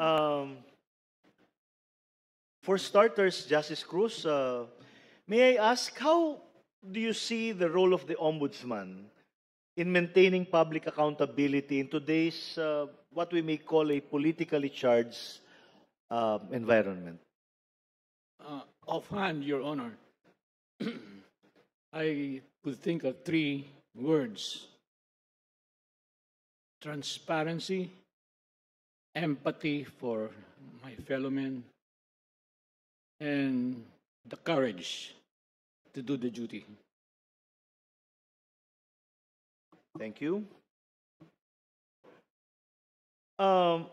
Um, for starters, Justice Cruz, may I ask how do you see the role of the ombudsman in maintaining public accountability in today's what we may call a politically charged environment? Offhand, Your Honor, I could think of three words: transparency, empathy for my fellow men, and the courage to do the duty. Thank you. Um,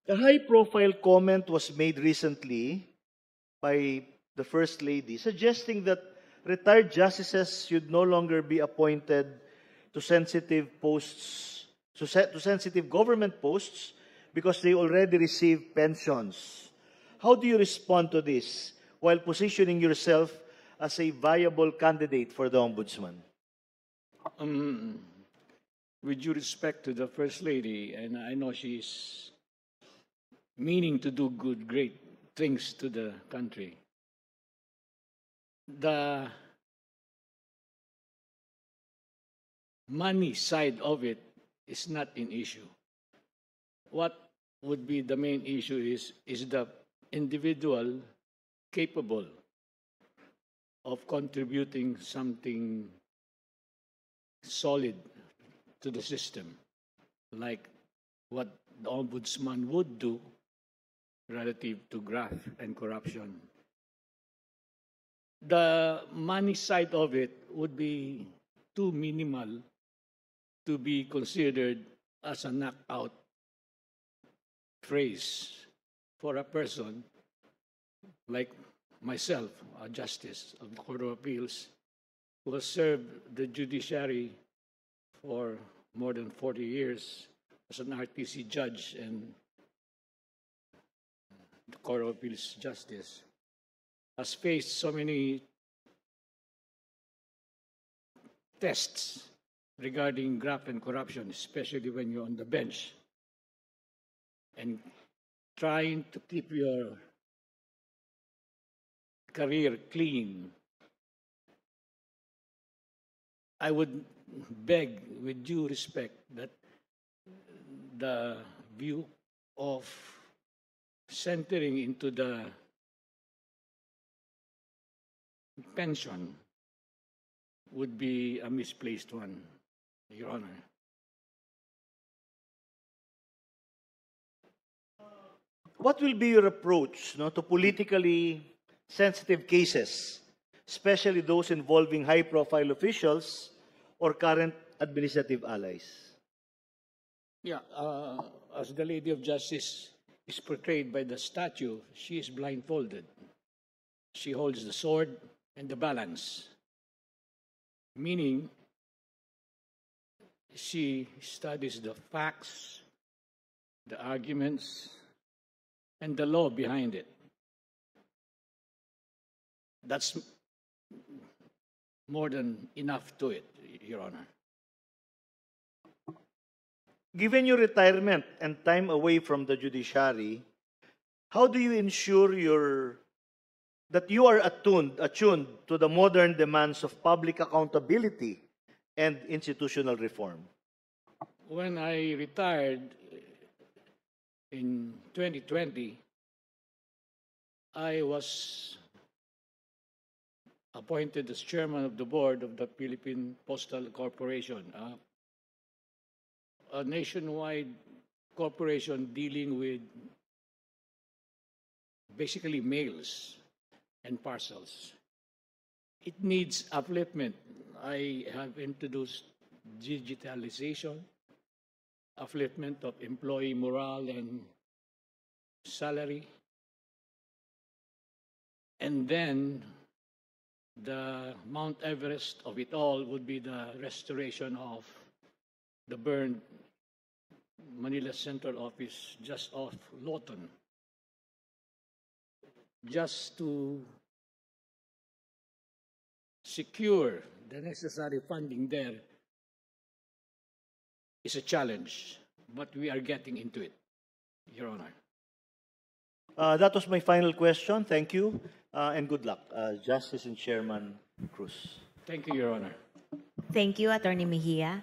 a high-profile comment was made recently by the First Lady suggesting that retired justices should no longer be appointed to sensitive posts, to sensitive government posts because they already receive pensions. How do you respond to this while positioning yourself as a viable candidate for the ombudsman? With due respect to the First Lady, and I know she's meaning to do good, great things to the country, the money side of it is not an issue. What would be the main issue is the individual capable of contributing something solid to the system, like what the ombudsman would do relative to graft and corruption. The money side of it would be too minimal to be considered as a knockout phrase for a person like myself, a justice of the Court of Appeals, who has served the judiciary for more than 40 years as an RTC judge and the Court of Appeals justice, has faced so many tests regarding graft and corruption, especially when you're on the bench and trying to keep your career clean. I would beg, with due respect, that the view of centering into the pension would be a misplaced one, Your Honor. What will be your approach to politically sensitive cases, especially those involving high-profile officials or current administrative allies? Yeah, as the Lady of Justice is portrayed by the statue, she is blindfolded. She holds the sword and the balance, meaning she studies the facts, the arguments, and the law behind it. That's more than enough to it, Your Honor. Given your retirement and time away from the judiciary, how do you ensure that you are attuned to the modern demands of public accountability and institutional reform? When I retired in 2020, I was appointed as chairman of the board of the Philippine Postal Corporation, a nationwide corporation dealing with basically mails and parcels. It needs upliftment. I have introduced digitalization, upliftment of employee morale and salary, and then the Mount Everest of it all would be the restoration of the burned Manila Central Office just off Lawton, just to secure the necessary funding there is a challenge. but we are getting into it, Your Honor. That was my final question. Thank you, and good luck, Justice and Chairman Cruz. Thank you, Your Honor. Thank you, Attorney Mejia.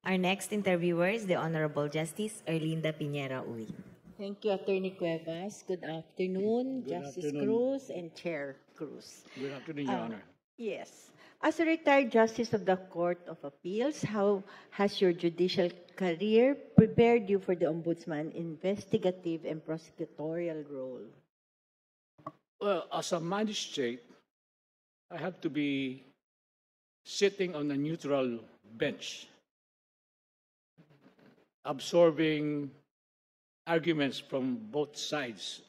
Our next interviewer is the Honorable Justice Erlinda Piñera Uy. Thank you, Attorney Cuevas. Good afternoon, Good Justice afternoon. Cruz and Chair Cruz. Good afternoon, Your Honor. Yes. As a retired Justice of the Court of Appeals, how has your judicial career prepared you for the Ombudsman investigative and prosecutorial role? Well, as a magistrate, I have to be sitting on a neutral bench, absorbing arguments from both sides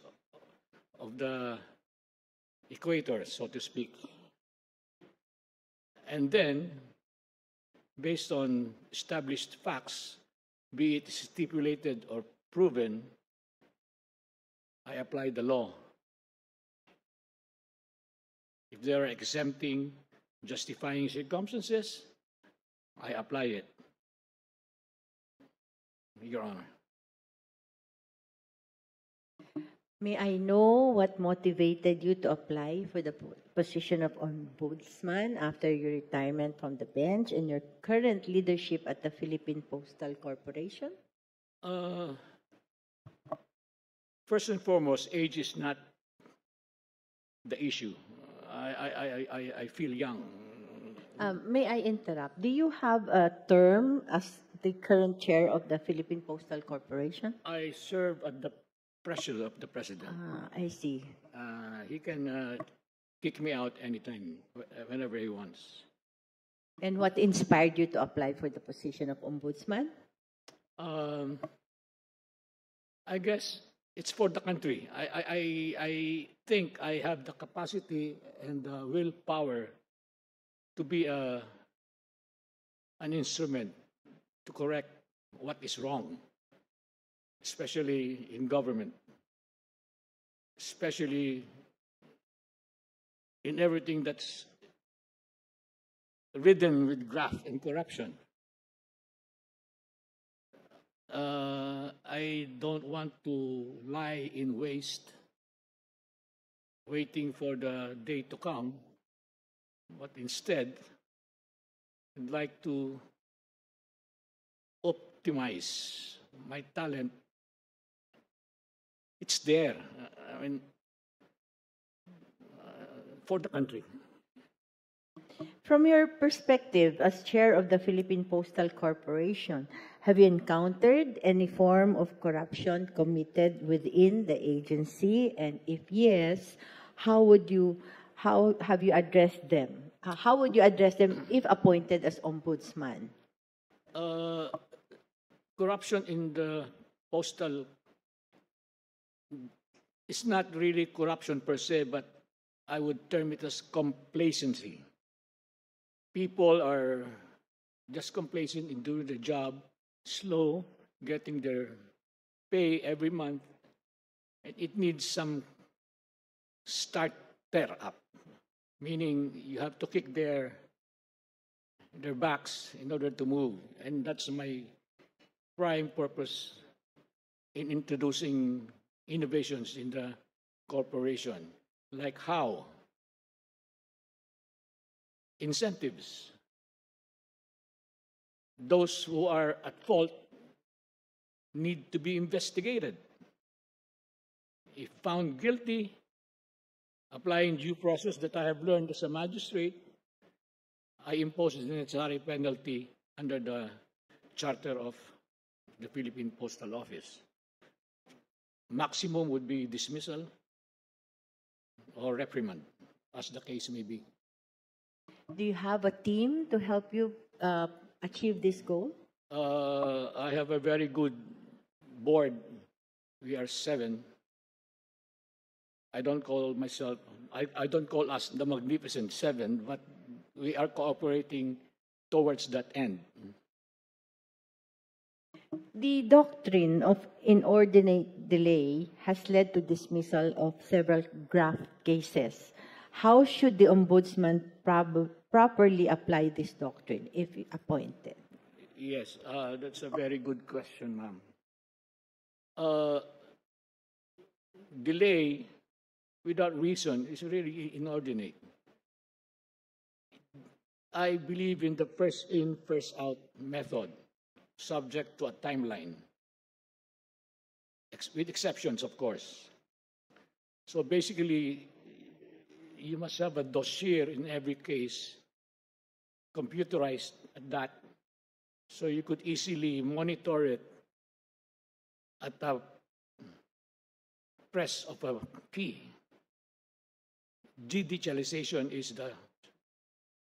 of the equator, so to speak. And then, based on established facts, be it stipulated or proven, I apply the law. If there are exempting, justifying circumstances, I apply it. Your Honor. May I know what motivated you to apply for the position of Ombudsman after your retirement from the bench and your current leadership at the Philippine Postal Corporation? First and foremost, age is not the issue. I feel young. May I interrupt? Do you have a term as the current chair of the Philippine Postal Corporation? I serve at the pressure of the president. I see. He can kick me out anytime, whenever he wants. And what inspired you to apply for the position of Ombudsman? I guess it's for the country. I think I have the capacity and the willpower to be an instrument to correct what is wrong, especially in government, especially in everything that's ridden with graft and corruption. I don't want to lie in waste, waiting for the day to come, but instead, I'd like to optimize my talent. It's there. For the country. From your perspective as chair of the Philippine Postal Corporation, have you encountered any form of corruption committed within the agency? And if yes, how have you addressed them? How would you address them if appointed as ombudsman? Corruption in the postal is not really corruption per se, but I would term it as complacency. People are just complacent in doing the job, slow, getting their pay every month, and it needs some starter up, meaning you have to kick their backs in order to move. And that's my prime purpose in introducing innovations in the corporation. Like how? Incentives. Those who are at fault need to be investigated. If found guilty, applying due process that I have learned as a magistrate, I impose the necessary penalty under the charter of the Philippine Postal Office. Maximum would be dismissal or reprimand, as the case may be. Do you have a team to help you achieve this goal? I have a very good board. We are 7. I don't call us the Magnificent 7, but we are cooperating towards that end. The doctrine of inordinate delay has led to dismissal of several graft cases. How should the ombudsman properly apply this doctrine if appointed? Yes, that's a very good question, ma'am. uh, delay without reason is really inordinate. I believe in the first in, first out method, subject to a timeline, with exceptions, of course. So basically, you must have a dossier in every case, computerized at that, so you could easily monitor it at the press of a key. Digitalization is the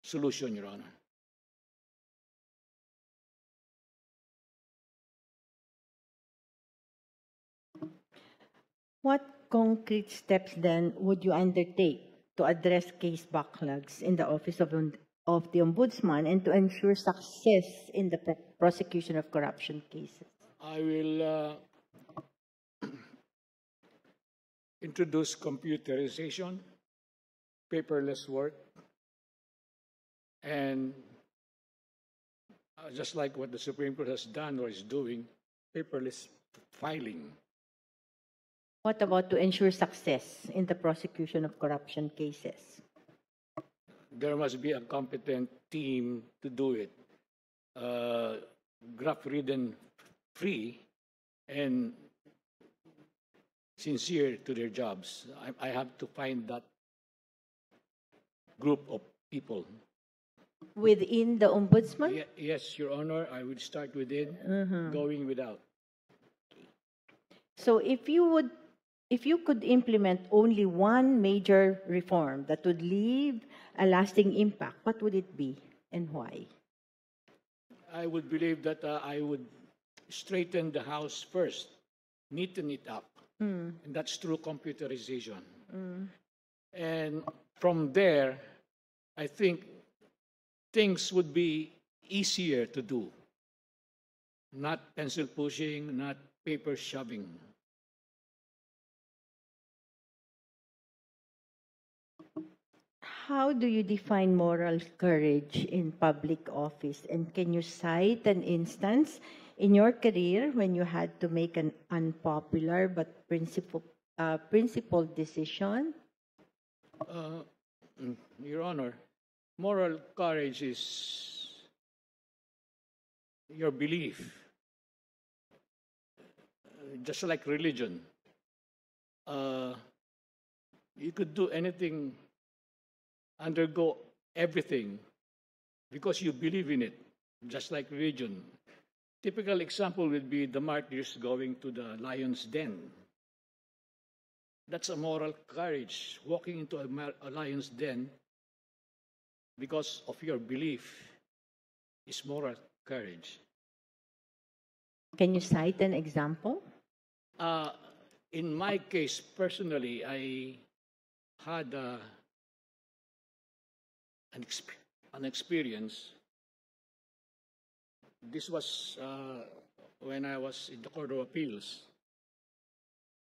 solution, Your Honor. What concrete steps then would you undertake to address case backlogs in the Office of the Ombudsman and to ensure success in the prosecution of corruption cases? I will introduce computerization, paperless work, and just like what the Supreme Court has done or is doing, paperless filing. What about to ensure success in the prosecution of corruption cases? There must be a competent team to do it. Graph-ridden, free, and sincere to their jobs. I have to find that group of people. Within the Ombudsman? Yes, Your Honor, I will start within, going without. So if you could implement only one major reform that would leave a lasting impact, what would it be and why? I would believe that I would straighten the House first, neaten it up, and that's through computerization. And from there, I think things would be easier to do, not pencil pushing, not paper shoving. How do you define moral courage in public office? And can you cite an instance in your career when you had to make an unpopular but principled decision? Your Honor, moral courage is your belief, just like religion. You could do anything, undergo everything because you believe in it, just like religion. Typical example would be the martyrs going to the lion's den. That's a moral courage, walking into a lion's den because of your belief is moral courage. Can you cite an example? In my case, personally, I had an experience. This was when I was in the Court of Appeals.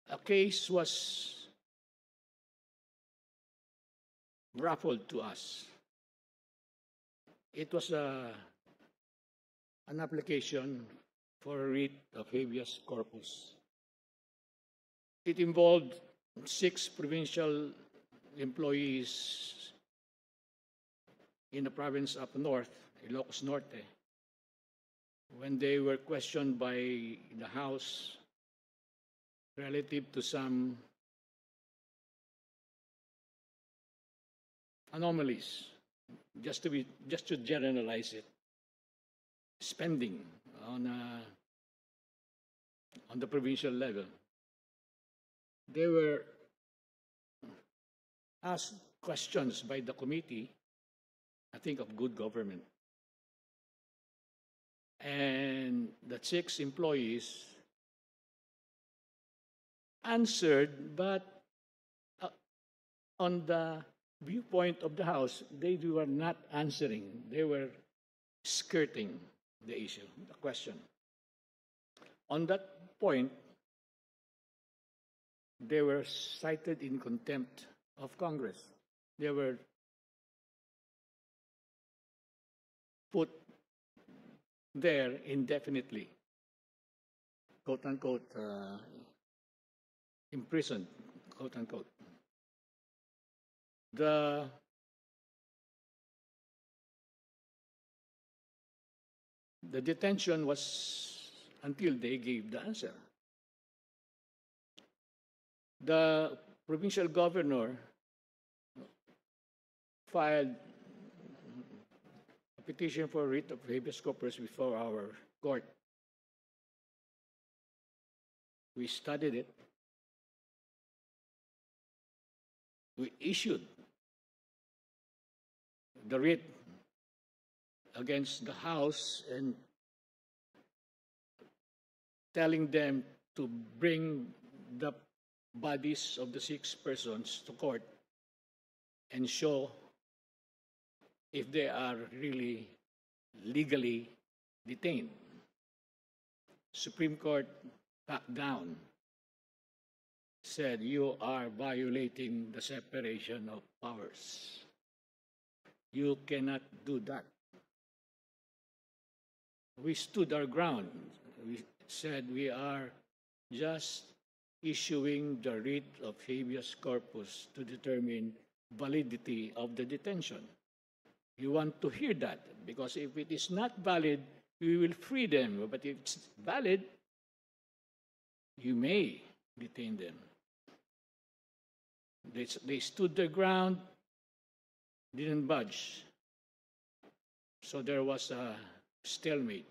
A case was raffled to us. It was an application for a writ of habeas corpus. It involved 6 provincial employees in the province up north, Ilocos Norte, when they were questioned by the House relative to some anomalies, just to generalize it, spending on the provincial level. They were asked questions by the committee, I think of good government. And the 6 employees answered, but on the viewpoint of the House, they were not answering. They were skirting the issue, the question. On that point, they were cited in contempt of Congress. They were put there indefinitely. quote unquote, imprisoned, quote unquote. The detention was until they gave the answer. The provincial governor filed a petition for writ of habeas corpus before our court. We studied it. We issued the writ against the House and telling them to bring the bodies of the 6 persons to court and show if they are really legally detained. Supreme Court backed down, said you are violating the separation of powers. You cannot do that. We stood our ground. We said we are just issuing the writ of habeas corpus to determine validity of the detention. You want to hear that, because if it is not valid, we will free them. But if it's valid, you may detain them. They stood their ground, didn't budge. So there was a stalemate.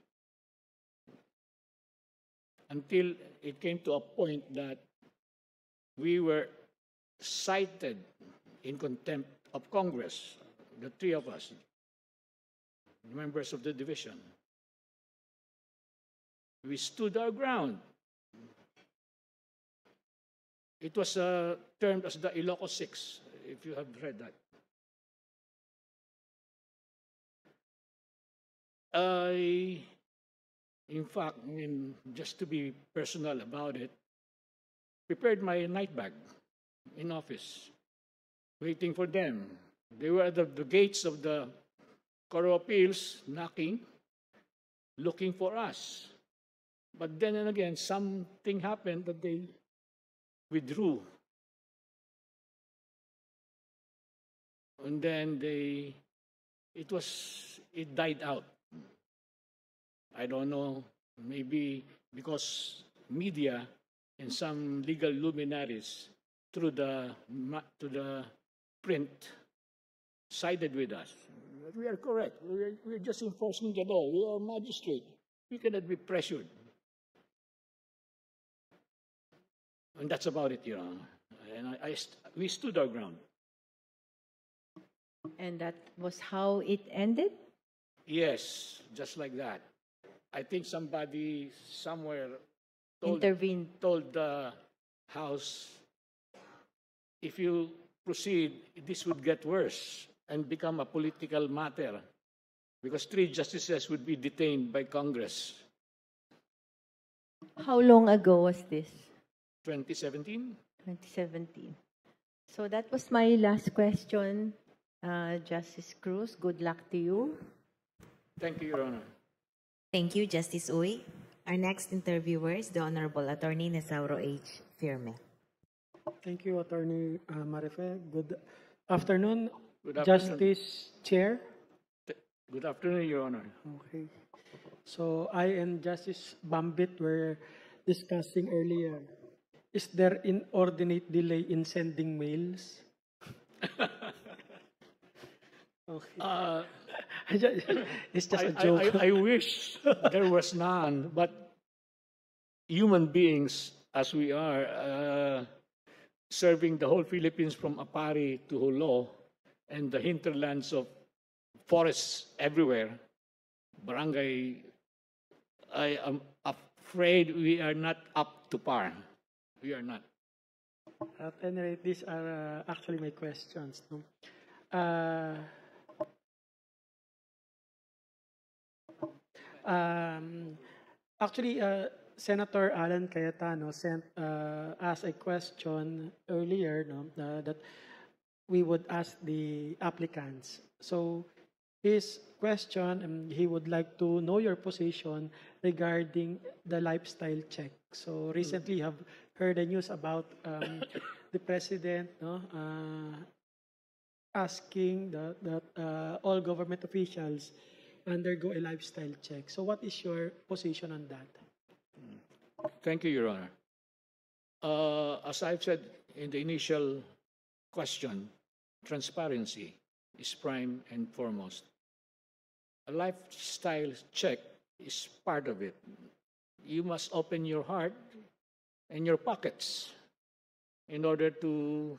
Until it came to a point that we were cited in contempt of Congress, the 3 of us, members of the division. We stood our ground. It was termed as the Ilocos 6, if you have read that. In fact, just to be personal about it, prepared my night bag in office, waiting for them. They were at the gates of the Court of Appeals, knocking, looking for us. But then and again, something happened that they withdrew. And then it died out. I don't know, maybe because media and some legal luminaries to the print sided with us. We are correct. We're just enforcing the law. We are magistrate. We cannot be pressured. And that's about it, Your Honor. And we stood our ground. And that was how it ended? Yes, just like that. I think somebody somewhere Intervened. told the House, if you proceed, this would get worse and become a political matter because 3 justices would be detained by Congress. How long ago was this? 2017? 2017. So that was my last question. Justice Cruz, good luck to you. Thank you, Your Honor. Thank you, Justice Uy. Our next interviewer is the Honorable Attorney Nasauro H. Firme. Thank you, Attorney Marife. Good afternoon, Good afternoon. Justice Chair. Good afternoon, Your Honor. Okay. So I and Justice Bambit were discussing earlier. Is there inordinate delay in sending mails? Okay. It's just a joke. I wish there was none, but human beings as we are, serving the whole Philippines from Apari to Jolo and the hinterlands of forests everywhere, barangay, I am afraid we are not up to par. We are not. At any rate, these are actually my questions. No? Actually, Senator Alan Cayetano sent asked a question earlier, no, that we would ask the applicants. So His question, he would like to know your position regarding the lifestyle check. So recently, you have heard the news about the president, no, asking that all government officials undergo a lifestyle check. So what is your position on that? Thank you, Your Honor. As I've said in the initial question, transparency is prime and foremost. A lifestyle check is part of it. You must open your heart and your pockets in order to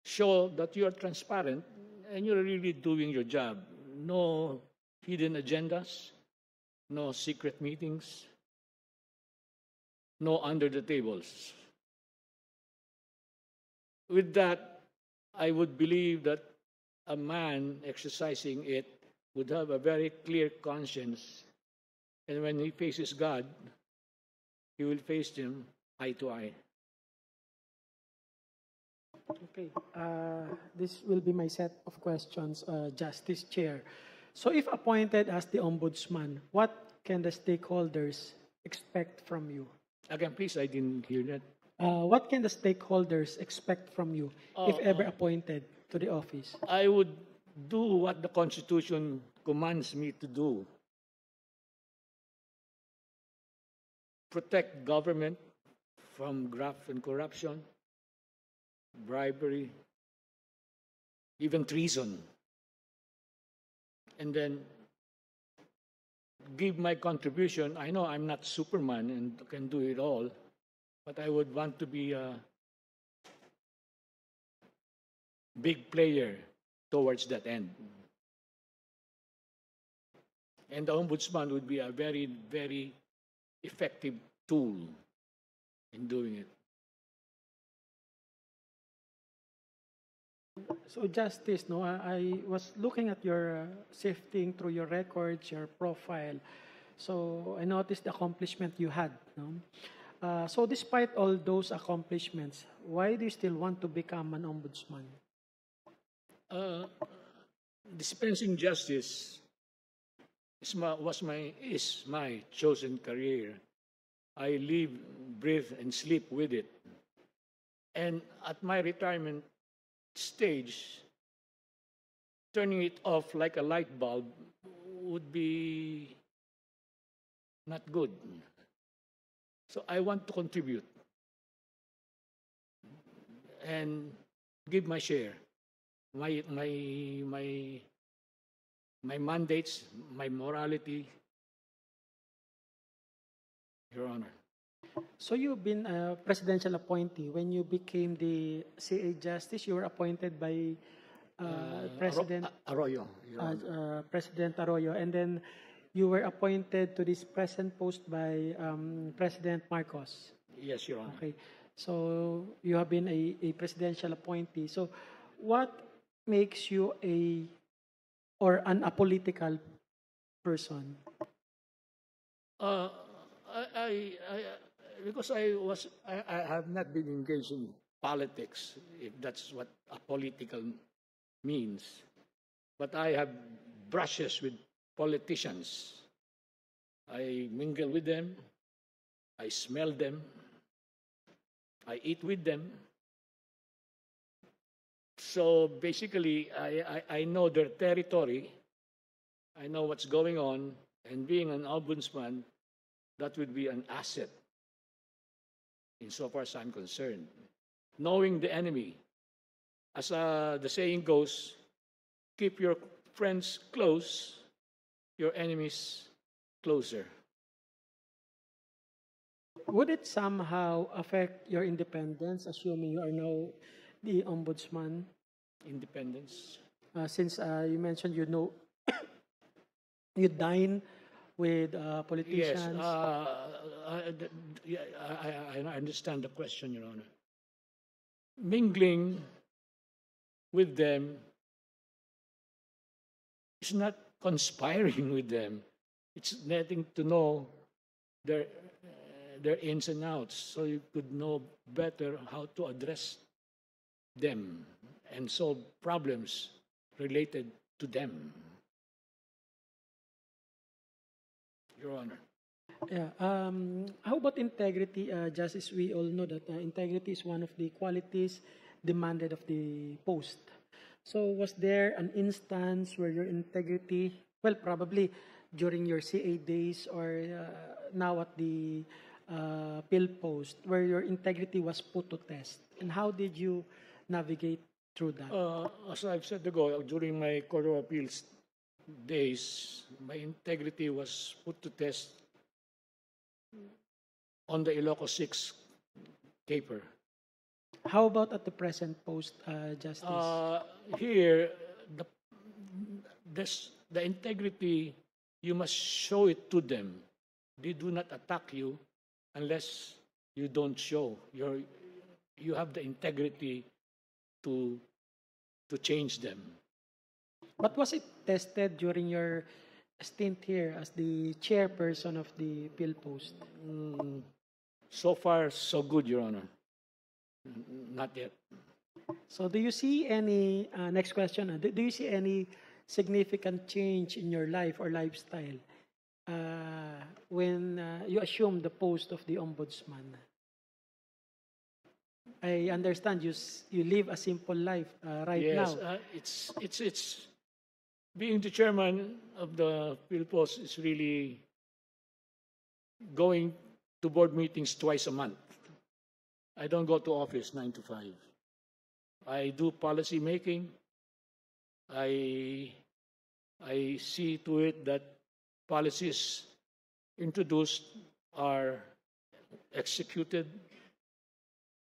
show that you are transparent and you're really doing your job. No hidden agendas, no secret meetings, no under the tables. With that, I would believe that a man exercising it would have a very clear conscience, and when he faces God, he will face him eye to eye. Okay, this will be my set of questions, Justice Chair. So if appointed as the Ombudsman, what can the stakeholders expect from you? Again, please, I didn't hear that. What can the stakeholders expect from you if ever appointed to the office? I would do what the Constitution commands me to do. Protect government from graft and corruption, bribery, even treason. And then give my contribution. I know I'm not Superman and can do it all, but I would want to be a big player towards that end. And the Ombudsman would be a very, very effective tool in doing it. So Justice, no, I was looking at your sifting through your records, your profile. So I noticed the accomplishment you had. No? So despite all those accomplishments, why do you still want to become an ombudsman? Dispensing justice is my chosen career. I live, breathe, and sleep with it. And at my retirement stage, turning it off like a light bulb would be not good. So I want to contribute and give my share, my mandates, my morality, Your Honor. So you've been a presidential appointee. When you became the CA Justice, you were appointed by President Arroyo, Your Honor. President Arroyo, and then you were appointed to this present post by President Marcos. Yes, Your Honor. Okay, so you have been a presidential appointee. So what makes you an apolitical person? Because I have not been engaged in politics, if that's what a political means. But I have brushes with politicians. I mingle with them. I smell them. I eat with them. So basically, I know their territory. I know what's going on. And being an ombudsman, that would be an asset insofar as I'm concerned. Knowing the enemy. As the saying goes, keep your friends close, your enemies closer. Would it somehow affect your independence, assuming you are now the ombudsman? Independence. Since you mentioned you dine with Yes, politicians. I understand the question, Your Honor. Mingling with them is not conspiring with them. It's getting to know their ins and outs, so you could know better how to address them and solve problems related to them. Your Honor. Yeah. How about integrity? Justice, we all know that integrity is one of the qualities demanded of the post. So, was there an instance where your integrity, well, probably during your CA days or now at the pill post, where your integrity was put to test? And how did you navigate through that? As I've said ago, during my Court of Appeals days, my integrity was put to test on the Ilocos 6 caper. How about at the present post, Justice? Here, the integrity, you must show it to them. They do not attack you unless you don't show. You have the integrity to change them. But was it tested during your stint here as the chairperson of the Pill Post? So far, so good, Your Honor. Not yet. So do you see any, next question, do you see any significant change in your life or lifestyle when you assume the post of the ombudsman? I understand you live a simple life right now. Yes, it's being the chairman of the Philpost is really going to board meetings twice a month. I don't go to office 9 to 5. I do policy making. I see to it that policies introduced are executed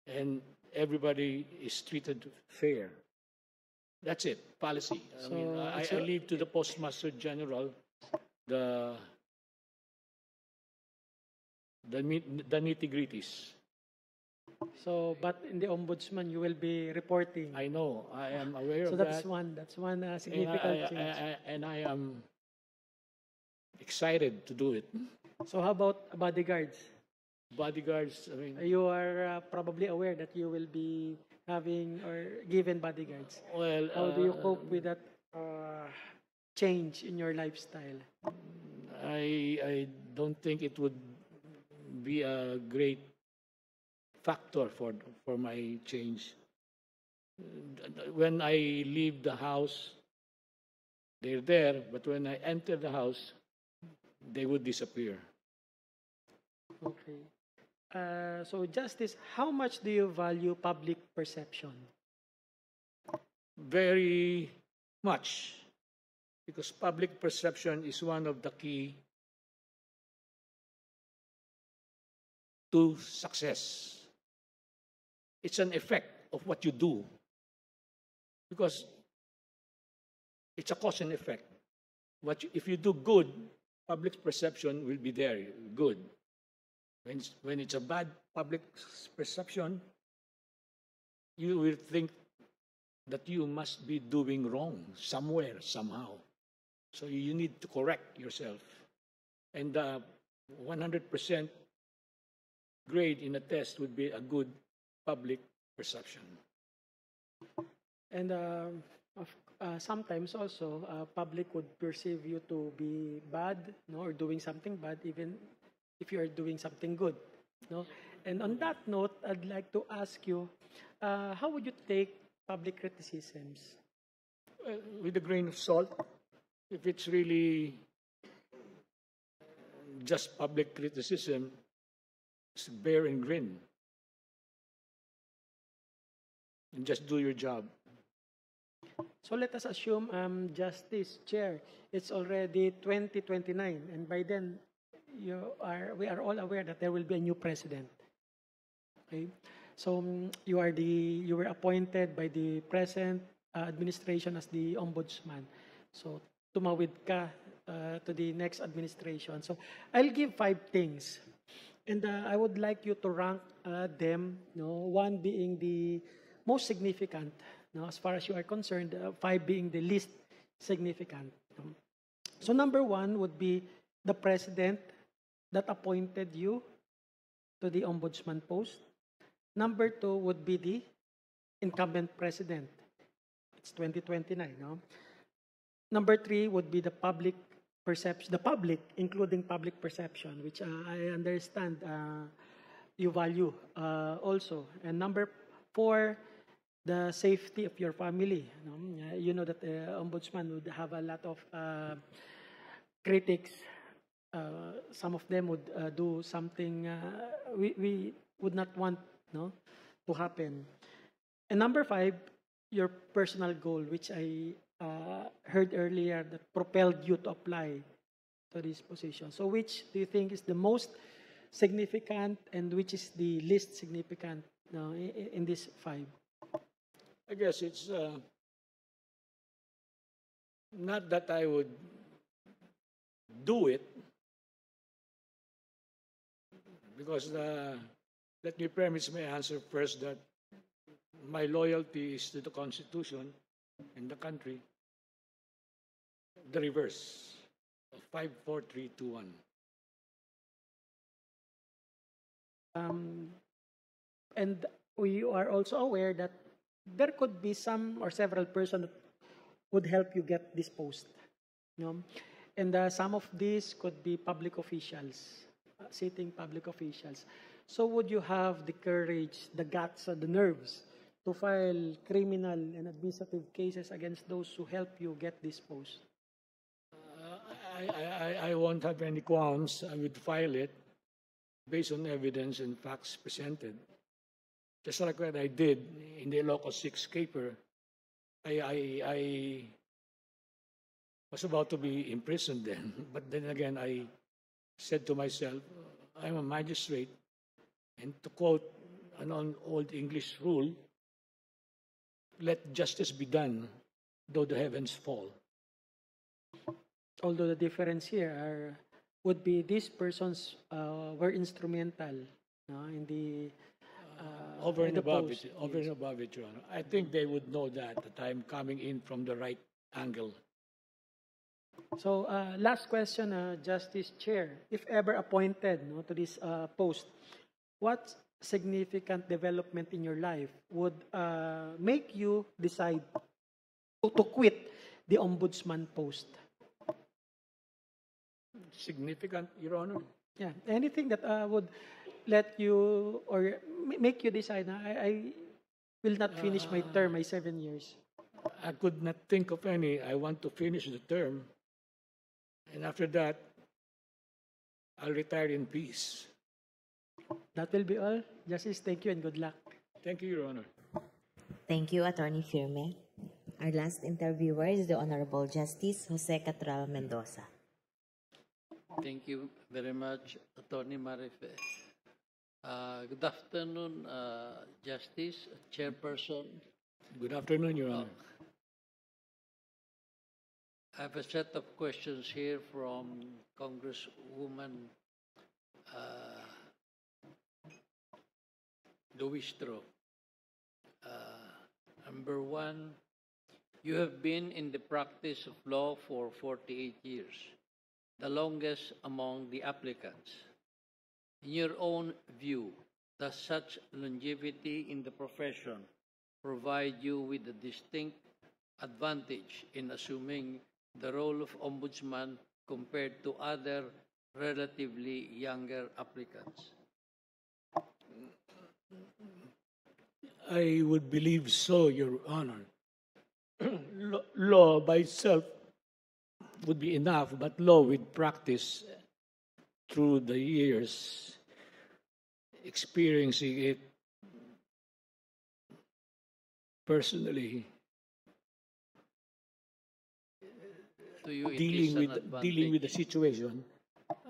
and everybody is treated fair. That's it, policy. I leave to the Postmaster General the nitty-gritties. So, but in the ombudsman, you will be reporting. I know, I am aware So of that's that. that's one significant change. And I am excited to do it. So how about bodyguards? Bodyguards, I mean, You are probably aware that you will be having or given bodyguards. well, How do you cope with that change in your lifestyle? I don't think it would be a great factor for my change. When I leave the house, they're there, but when I enter the house, they would disappear. Okay. So, Justice, how much do you value public perception? Very much, because public perception is one of the key to success. It's an effect of what you do, because it's a cause and effect. If you do good, public perception will be there, good. When it's a bad public perception, you will think that you must be doing wrong somewhere, somehow. So you need to correct yourself. And 100% grade in a test would be a good public perception. And sometimes also, public would perceive you to be bad, no, or doing something bad, even if you are doing something good, no. And on that note, I'd like to ask you, how would you take public criticisms? With a grain of salt, if it's really just public criticism, just bear and grin. And just do your job. So let us assume, Justice Chair, it's already 2029, and by then we are all aware that there will be a new president. Okay, so you were appointed by the present administration as the ombudsman. So tumawid ka to the next administration. So I'll give 5 things, and I would like you to rank them. No, 1 being the most significant, no, as far as you are concerned, 5 being the least significant. No? So number 1 would be the president that appointed you to the ombudsman post. Number 2 would be the incumbent president. It's 2029, no? Number 3 would be the public perception, the public, including public perception, which I understand you value also. And number 4, the safety of your family. You know that the ombudsman would have a lot of critics. Some of them would do something we would not want to happen. And number 5, your personal goal, which I heard earlier that propelled you to apply to this position. So which do you think is the most significant and which is the least significant in these 5? I guess it's not that I would do it, because let me premise my answer first that my loyalty is to the Constitution and the country. The reverse of 5, 4, 3, 2, 1. And we are also aware that there could be some or several persons that would help you get this post. And some of these could be public officials, sitting public officials. So would you have the courage, the guts, or the nerves to file criminal and administrative cases against those who help you get this post? I won't have any qualms. I would file it based on evidence and facts presented. Just like what I did in the Ilocos 6 caper, I was about to be imprisoned then. But then again, I said to myself, I'm a magistrate, and to quote an old English rule, let justice be done, though the heavens fall. Although the difference here would be these persons were instrumental in the over and above post. it, over and above it, Your Honor. I think they would know that I'm coming in from the right angle. So last question, Justice Chair. If ever appointed to this post, what significant development in your life would make you decide to quit the ombudsman post? Significant, Your Honor? Yeah, anything that would let you or make you decide, I will not finish my term, my 7 years. I could not think of any. I want to finish the term. And after that, I'll retire in peace. That will be all. Justice, thank you and good luck. Thank you, Your Honor. Thank you, Attorney Firme. Our last interviewer is the Honorable Justice Jose Catral Mendoza. Thank you very much, Attorney Marife. Good afternoon, Justice, Chairperson. Good afternoon, Your Honor. I have a set of questions here from Congresswoman Luistro. Number 1, you have been in the practice of law for 48 years, the longest among the applicants. In your own view, does such longevity in the profession provide you with a distinct advantage in assuming the role of ombudsman compared to other relatively younger applicants? I would believe so, Your Honor. Law by itself would be enough, but law with practice through the years, experiencing it personally, To you, it dealing is an with the advantage. situation,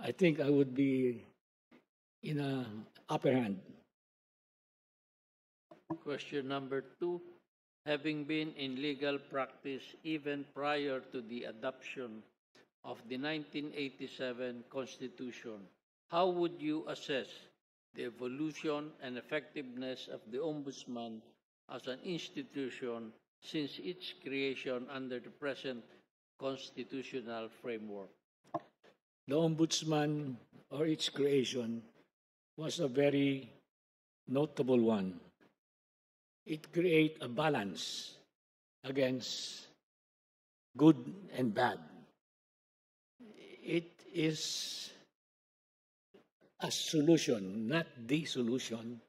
I think I would be in an upper hand. Question number 2, having been in legal practice even prior to the adoption of the 1987 Constitution, how would you assess the evolution and effectiveness of the Ombudsman as an institution since its creation under the present constitutional framework? The Ombudsman, or its creation, was a very notable one. It created a balance against good and bad. it is a solution, not the solution,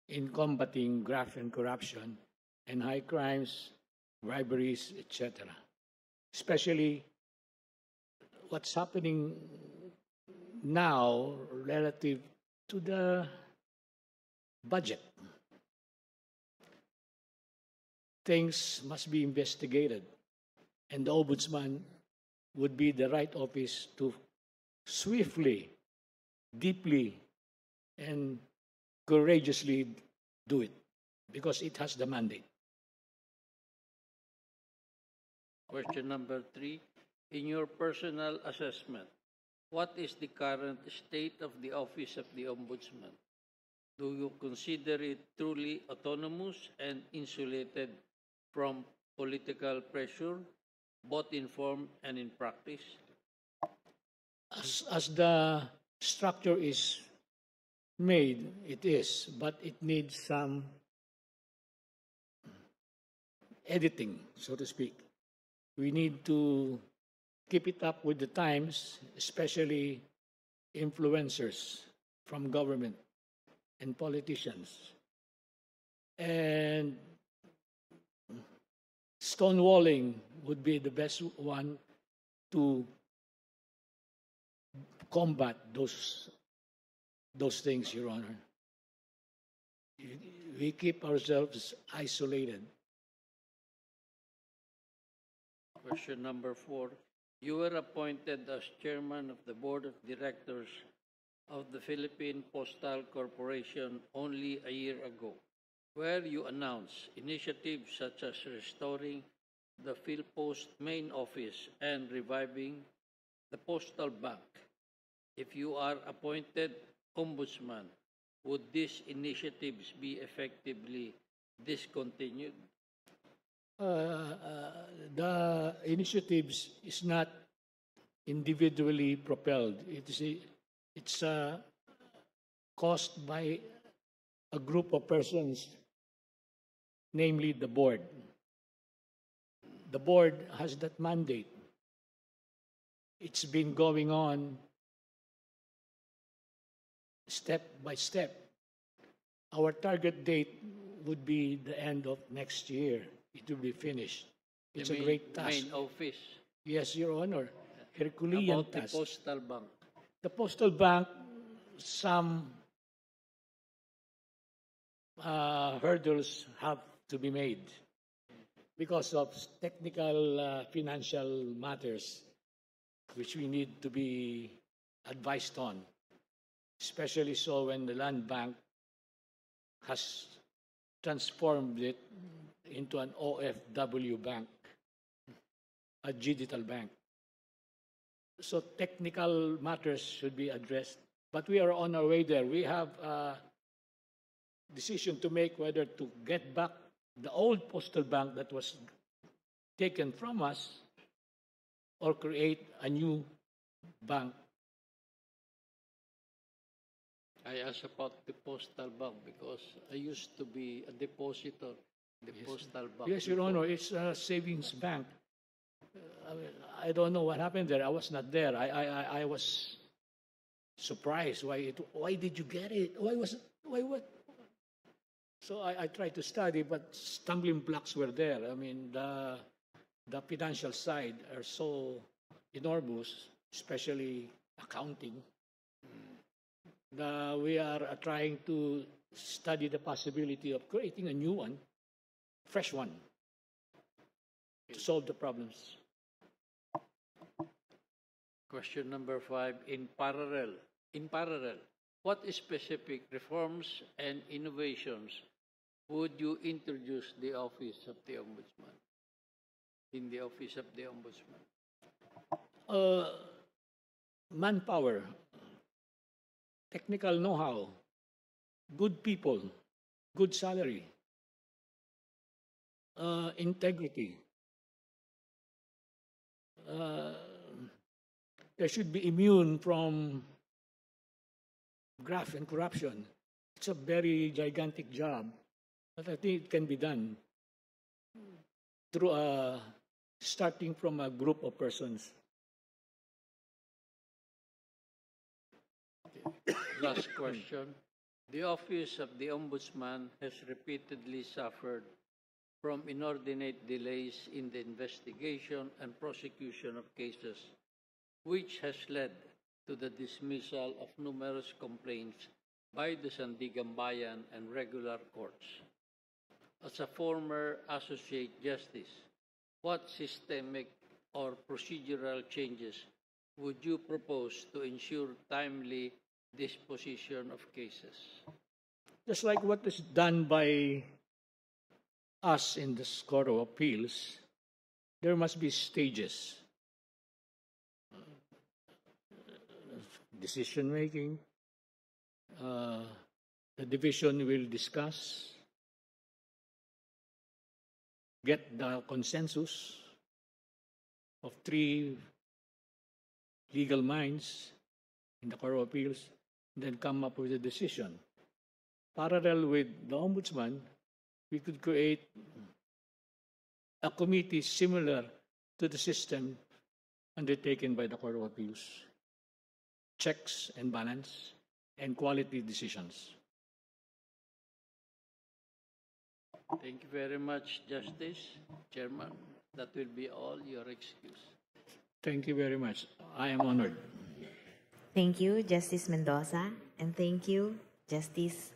in combating graft and corruption and high crimes, briberies, etc. Especially what's happening now relative to the budget. Things must be investigated, and the Ombudsman would be the right office to swiftly, deeply, and courageously do it because it has the mandate. Question number 3. In your personal assessment, what is the current state of the Office of the Ombudsman? Do you consider it truly autonomous and insulated from political pressure, both in form and in practice? As the structure is made, it is, but it needs some editing, so to speak. We need to keep it up with the times, especially influencers from government and politicians. And stonewalling would be the best one to combat those things, Your Honor. We keep ourselves isolated. Question number 4. You were appointed as chairman of the board of directors of the Philippine Postal Corporation only a year ago, where you announced initiatives such as restoring the PhilPost main office and reviving the Postal Bank. If you are appointed ombudsman, would these initiatives be effectively discontinued? The initiatives is not individually propelled. It's caused by a group of persons, namely the board. The board has that mandate. It's been going on step by step. Our target date would be the end of next year. It will be finished. It's a great task. Main office. Yes, Your Honor. Herculean About the task. Postal Bank. The Postal Bank, some hurdles have to be made because of technical financial matters which we need to be advised on, especially so when the Land Bank has transformed it into an OFW bank, a digital bank. So technical matters should be addressed, but we are on our way there. We have a decision to make whether to get back the old postal bank that was taken from us or create a new bank. I asked about the Postal Bank because I used to be a depositor in the Postal Bank. Yes, Your before. Honor, it's a savings bank. I don't know what happened there. I was not there. I was surprised. Why did you get it? Why what? So I tried to study, but stumbling blocks were there. I mean, the financial side are so enormous, especially accounting. We are trying to study the possibility of creating a new one, fresh one, to solve the problems. Question number 5. In parallel, what specific reforms and innovations would you introduce the Office of the Ombudsman? In the Office of the Ombudsman. Manpower, technical know-how, good people, good salary, integrity. They should be immune from graft and corruption. It's a very gigantic job, but I think it can be done through starting from a group of persons. Last question. The Office of the Ombudsman has repeatedly suffered from inordinate delays in the investigation and prosecution of cases, which has led to the dismissal of numerous complaints by the Sandiganbayan and regular courts. As a former Associate Justice, what systemic or procedural changes would you propose to ensure timely disposition of cases? Just like what is done by us in the Court of Appeals, there must be stages. Decision making, the division will discuss, get the consensus of three legal minds in the Court of Appeals, then come up with a decision. Parallel with the Ombudsman, we could create a committee similar to the system undertaken by the Court of Appeals. Checks and balance and quality decisions. Thank you very much, Justice. Chairman, that will be all. Your excuse. Thank you very much. I am honored. Thank you, Justice Mendoza, and thank you, Justice